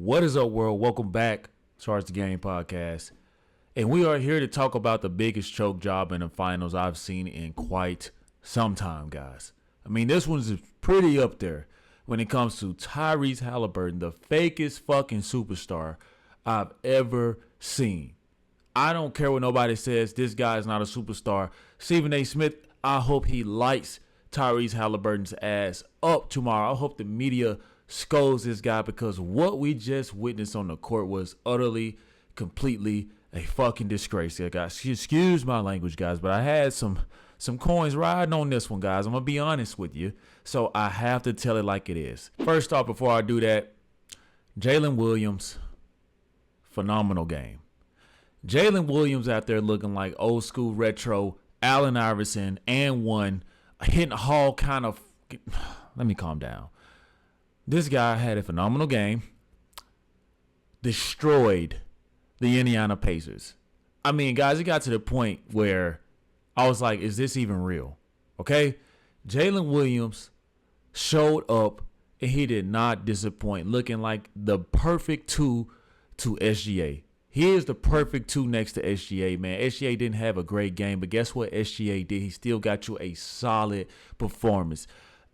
What is up, world? Welcome back, Charge the Game podcast. And we are here to talk about the biggest choke job in the finals I've seen in quite some time, guys. I mean, this one's pretty up there when it comes to Tyrese Haliburton, the fakest fucking superstar I've ever seen. I don't care what nobody says. This guy is not a superstar. Stephen A. Smith, I hope he lights Tyrese Haliburton's ass up tomorrow. I hope the media scolds this guy, because what we just witnessed on the court was utterly, completely a fucking disgrace. Yeah, guys, excuse my language, guys, but I had some coins riding on this one, guys. I'm gonna be honest with you, so I have to tell it like it is. First off, before I do that, Jalen Williams, phenomenal game. Jalen Williams out there looking like old school retro Allen Iverson and one hitting Hall kind of. Let me calm down. This guy had a phenomenal game. Destroyed the Indiana Pacers. I mean, guys, it got to the point where I was like, is this even real? Okay? Jalen Williams showed up and he did not disappoint, looking like the perfect two to SGA. He is the perfect two next to SGA, man. SGA didn't have a great game, but guess what SGA did? He still got you a solid performance.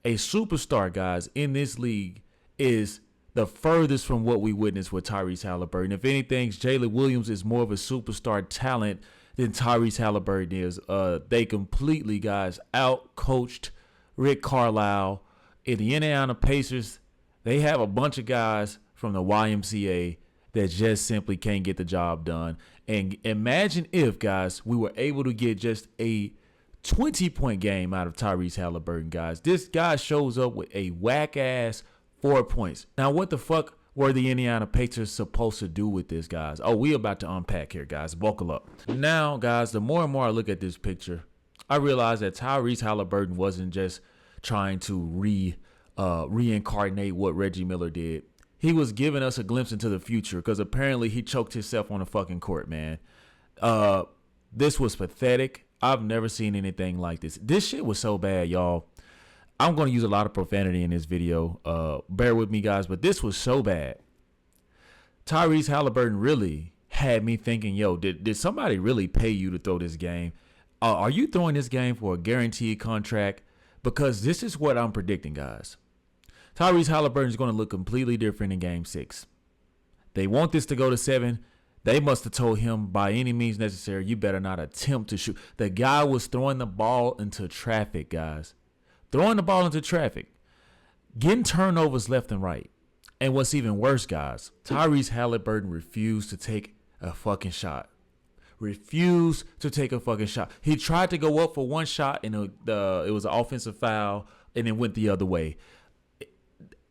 A superstar, guys, in this league is the furthest from what we witnessed with Tyrese Haliburton. If anything, Jalen Williams is more of a superstar talent than Tyrese Haliburton is. They completely, guys, out-coached Rick Carlisle. In the Indiana Pacers, they have a bunch of guys from the YMCA that just simply can't get the job done. And imagine if, guys, we were able to get just a 20-point game out of Tyrese Haliburton, guys. This guy shows up with a whack-ass 4 points. Now, what the fuck were the Indiana Pacers supposed to do with this, guys? Oh, we about to unpack here, guys. Buckle up. Now, guys, the more and more I look at this picture, I realize that Tyrese Haliburton wasn't just trying to reincarnate what Reggie Miller did. He was giving us a glimpse into the future, because apparently he choked himself on the fucking court, man. This was pathetic. I've never seen anything like this. This shit was so bad, y'all. I'm going to use a lot of profanity in this video. Bear with me, guys, but this was so bad. Tyrese Haliburton really had me thinking, yo, did somebody really pay you to throw this game? Are you throwing this game for a guaranteed contract? Because this is what I'm predicting, guys. Tyrese Haliburton is going to look completely different in Game 6. They want this to go to 7. They must have told him by any means necessary, you better not attempt to shoot. The guy was throwing the ball into traffic, guys. Throwing the ball into traffic. Getting turnovers left and right. And what's even worse, guys, Tyrese Haliburton refused to take a fucking shot. Refused to take a fucking shot. He tried to go up for one shot, and it was an offensive foul, and it went the other way.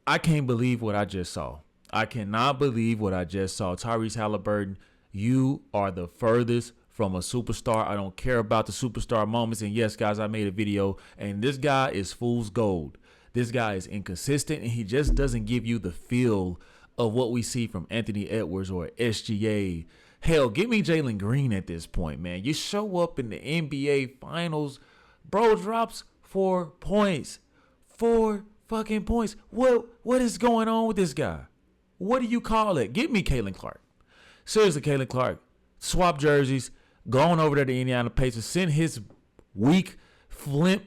I can't believe what I just saw. I cannot believe what I just saw. Tyrese Haliburton, you are the furthest from a superstar. I don't care about the superstar moments. And yes, guys, I made a video, and this guy is fool's gold. This guy is inconsistent, and he just doesn't give you the feel of what we see from Anthony Edwards or SGA. Hell, give me Jalen Green at this point, man. You show up in the NBA Finals, bro drops 4 points. 4 fucking points. What is going on with this guy? What do you call it? Give me Caitlin Clark. Seriously, Caitlin Clark. Swap jerseys. Going over to the Indiana Pacers. Send his weak flimp.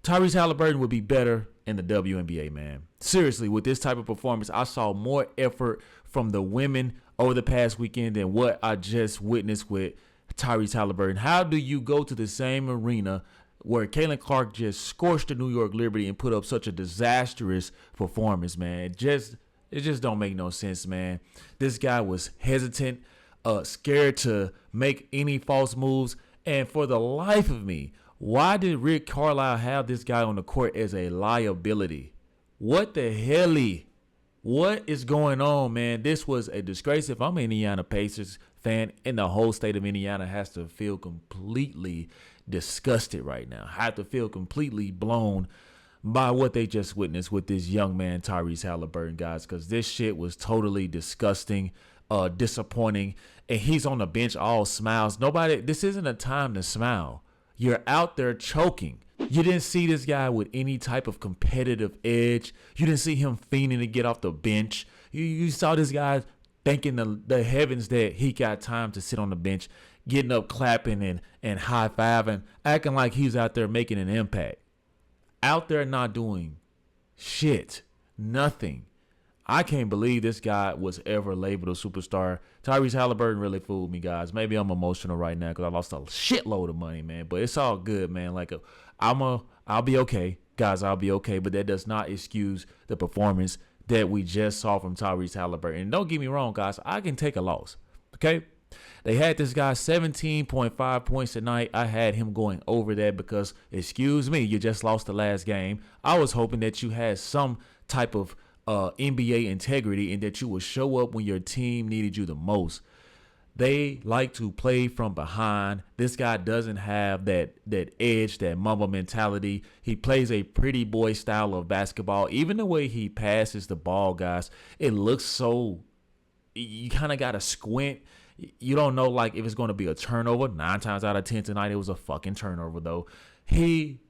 Tyrese Haliburton would be better in the WNBA, man. Seriously, with this type of performance, I saw more effort from the women over the past weekend than what I just witnessed with Tyrese Haliburton. How do you go to the same arena where Caitlin Clark just scorched the New York Liberty and put up such a disastrous performance, man? It just don't make no sense, man. This guy was hesitant, scared to make any false moves. And for the life of me, why did Rick Carlisle have this guy on the court as a liability? What the hell? What is going on, man? This was a disgrace. If I'm an Indiana Pacers fan, and the whole state of Indiana has to feel completely disgusted right now. Have to feel completely blown by what they just witnessed with this young man, Tyrese Haliburton, guys, because this shit was totally disgusting, disappointing, and he's on the bench all smiles. This isn't a time to smile. You're out there choking. You didn't see this guy with any type of competitive edge. You didn't see him fiending to get off the bench. You saw this guy thanking the heavens that he got time to sit on the bench, getting up, clapping and high-fiving, acting like he's out there making an impact. Out there not doing shit. Nothing. I can't believe this guy was ever labeled a superstar. Tyrese Haliburton really fooled me, guys. Maybe I'm emotional right now because I lost a shitload of money, man. But it's all good, man. I'll be okay, guys. I'll be okay. But that does not excuse the performance that we just saw from Tyrese Haliburton. And don't get me wrong, guys. I can take a loss. Okay. They had this guy 17.5 points tonight. I had him going over that because, excuse me, you just lost the last game. I was hoping that you had some type of NBA integrity and that you would show up when your team needed you the most. They like to play from behind. This guy doesn't have that edge, that mamba mentality. He plays a pretty boy style of basketball. Even the way he passes the ball, guys, it looks so, you kind of got to squint. You don't know like if it's going to be a turnover. 9 times out of 10 tonight, it was a fucking turnover, though. He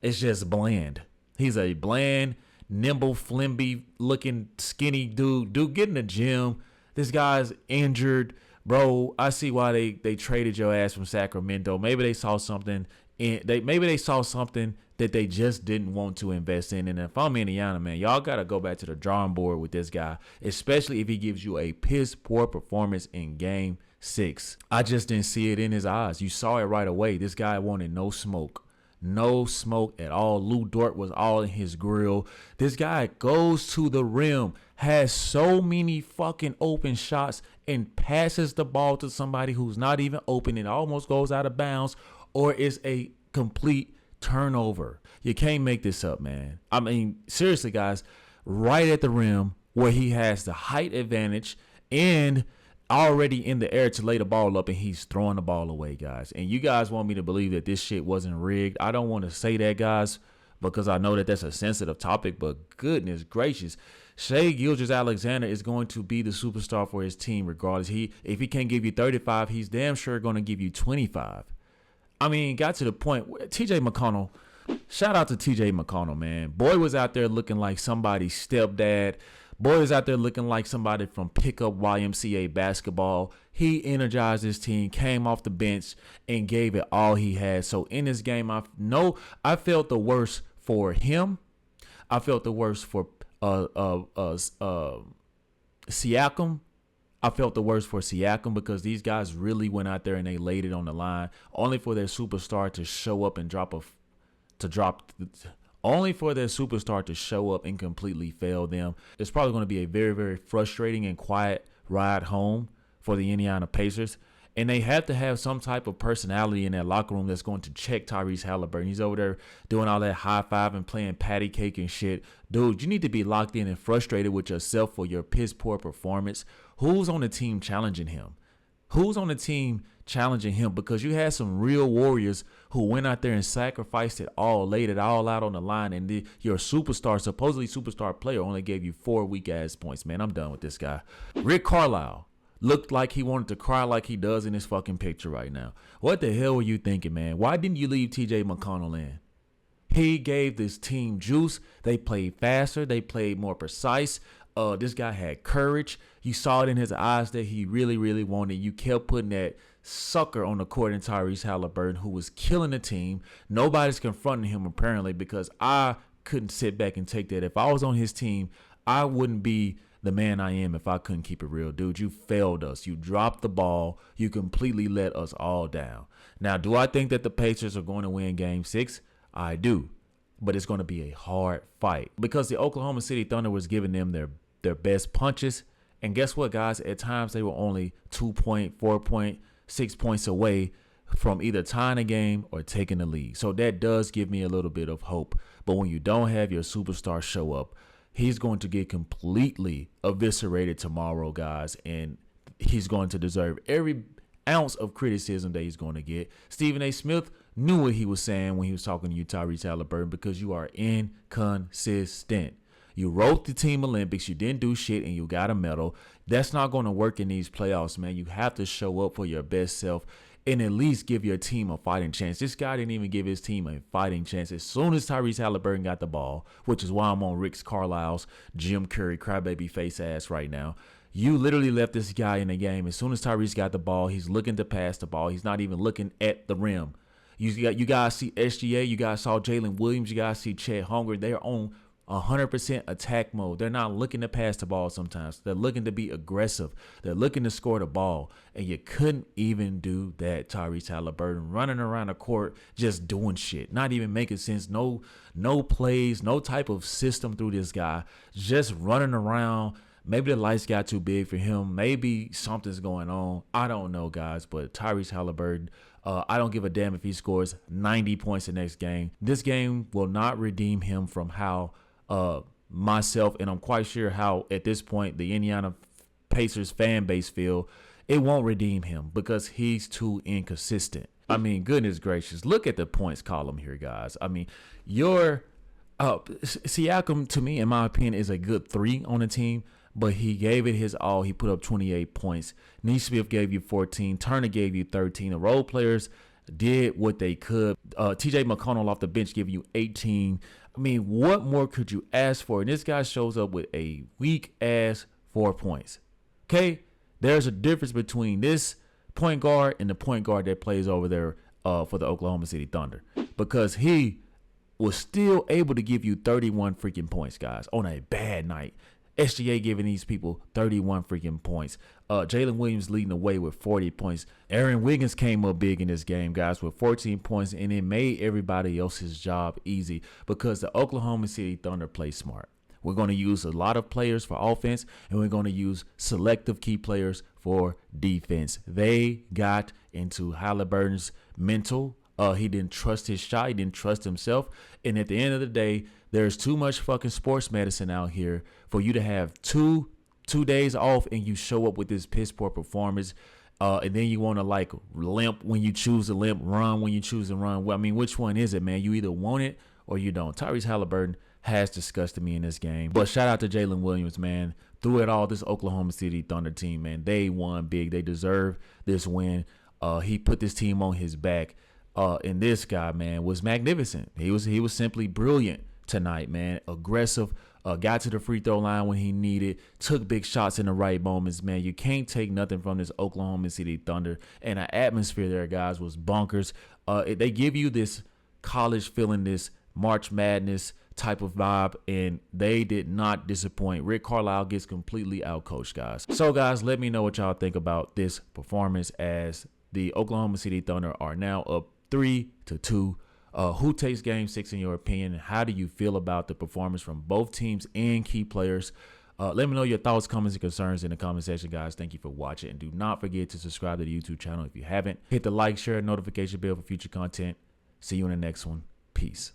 is just bland. He's a bland, nimble, flimby looking skinny dude. Get in the gym. This guy's injured. Bro, I see why they traded your ass from Sacramento. Maybe they saw something that they just didn't want to invest in. And if I'm Indiana, man, y'all got to go back to the drawing board with this guy, especially if he gives you a piss poor performance in game 6. I just didn't see it in his eyes. You saw it right away. This guy wanted no smoke. No smoke at all. Lou Dort was all in his grill. This guy goes to the rim, has so many fucking open shots, and passes the ball to somebody who's not even open. It almost goes out of bounds, or is a complete turnover. You can't make this up, man. I mean, seriously, guys, right at the rim where he has the height advantage and already in the air to lay the ball up, and he's throwing the ball away, guys. And you guys want me to believe that this shit wasn't rigged. I don't want to say that, guys, because I know that that's a sensitive topic, but goodness gracious, Shai Gilgeous-Alexander is going to be the superstar for his team regardless. If he can't give you 35, he's damn sure going to give you 25. I mean, got to the point where TJ McConnell, shout out to TJ McConnell, man. Boy was out there looking like somebody's stepdad. Boy was out there looking like somebody from pickup YMCA basketball. He energized his team, came off the bench, and gave it all he had. So in this game, I felt the worst for him. I felt the worst for Siakam. I felt the worst for Siakam because these guys really went out there and they laid it on the line, only for their superstar to show up and only for their superstar to show up and completely fail them. It's probably going to be a very, very frustrating and quiet ride home for the Indiana Pacers. And they have to have some type of personality in that locker room that's going to check Tyrese Haliburton. He's over there doing all that high-five and playing patty cake and shit. Dude, you need to be locked in and frustrated with yourself for your piss-poor performance. Who's on the team challenging him? Who's on the team challenging him? Because you had some real warriors who went out there and sacrificed it all, laid it all out on the line, and your superstar, supposedly superstar player, only gave you 4 weak-ass points. Man, I'm done with this guy. Rick Carlisle looked like he wanted to cry like he does in this fucking picture right now. What the hell were you thinking, man? Why didn't you leave TJ McConnell in? He gave this team juice. They played faster. They played more precise. This guy had courage. You saw it in his eyes that he really, really wanted. You kept putting that sucker on the court in Tyrese Haliburton, who was killing the team. Nobody's confronting him apparently, because I couldn't sit back and take that. If I was on his team, I wouldn't be the man I am if I couldn't keep it real. Dude, you failed us. You dropped the ball. You completely let us all down. Now, do I think that the Pacers are going to win Game 6? I do. But it's going to be a hard fight because the Oklahoma City Thunder was giving them their best punches. And guess what, guys? At times, they were only 2 point, 4 point, 6 points away from either tying a game or taking the lead. So that does give me a little bit of hope. But when you don't have your superstar show up, he's going to get completely eviscerated tomorrow, guys, and he's going to deserve every ounce of criticism that he's going to get. Stephen A. Smith knew what he was saying when he was talking to you, Tyrese Haliburton, because you are inconsistent. You wrote the Team Olympics, you didn't do shit, and you got a medal. That's not going to work in these playoffs, man. You have to show up for your best self. and at least give your team a fighting chance. This guy didn't even give his team a fighting chance. As soon as Tyrese Haliburton got the ball, which is why I'm on Rick Carlisle's Jim Curry crybaby face ass right now, you literally left this guy in the game. As soon as Tyrese got the ball, he's looking to pass the ball. He's not even looking at the rim. You guys see SGA. You guys saw Jalen Williams. You guys see Chet Hunger. They're on 100% attack mode. They're not looking to pass the ball sometimes. They're looking to be aggressive. They're looking to score the ball. And you couldn't even do that, Tyrese Haliburton, running around the court just doing shit, not even making sense. No plays, no type of system through this guy, just running around. Maybe the lights got too big for him. Maybe something's going on. I don't know, guys, but Tyrese Haliburton, I don't give a damn if he scores 90 points the next game. This game will not redeem him from how myself, and I'm quite sure how at this point the Indiana Pacers fan base feel. It won't redeem him because he's too inconsistent. I mean, goodness gracious, look at the points column here, guys. I mean, Siakam, to me, in my opinion, is a good 3 on the team, but he gave it his all. He put up 28 points. Nesmith gave you 14. Turner gave you 13. The role players did what they could. TJ McConnell off the bench gave you 18. I mean, what more could you ask for? And this guy shows up with a weak-ass 4 points. Okay? There's a difference between this point guard and the point guard that plays over there for the Oklahoma City Thunder, because he was still able to give you 31 freaking points, guys, on a bad night. SGA giving these people 31 freaking points. Jalen Williams leading the way with 40 points. Aaron Wiggins came up big in this game, guys, with 14 points, and it made everybody else's job easy because the Oklahoma City Thunder play smart. We're going to use a lot of players for offense, and we're going to use selective key players for defense. They got into Haliburton's mental. He didn't trust his shot. He didn't trust himself. And at the end of the day, there's too much fucking sports medicine out here for you to have two days off and you show up with this piss poor performance. And then you want to like limp when you choose to limp, run when you choose to run. Well, I mean, which one is it, man? You either want it or you don't. Tyrese Haliburton has disgusted me in this game. But shout out to Jalen Williams, man. Through it all, this Oklahoma City Thunder team, man, they won big. They deserve this win. He put this team on his back. And this guy, man, was magnificent. He was simply brilliant tonight, man. Aggressive, got to the free throw line when he needed, took big shots in the right moments, man. You can't take nothing from this Oklahoma City Thunder. And the atmosphere there, guys, was bonkers. They give you this college feeling, this March Madness type of vibe, and they did not disappoint. Rick Carlisle gets completely outcoached, guys. So, guys, let me know what y'all think about this performance as the Oklahoma City Thunder are now up 3-2. Who takes game 6 in your opinion? How do you feel about the performance from both teams and key players? Let me know your thoughts, comments, and concerns in the comment section, guys. Thank you for watching. And do not forget to subscribe to the YouTube channel if you haven't. Hit the like, share, and notification bell for future content. See you in the next one. Peace.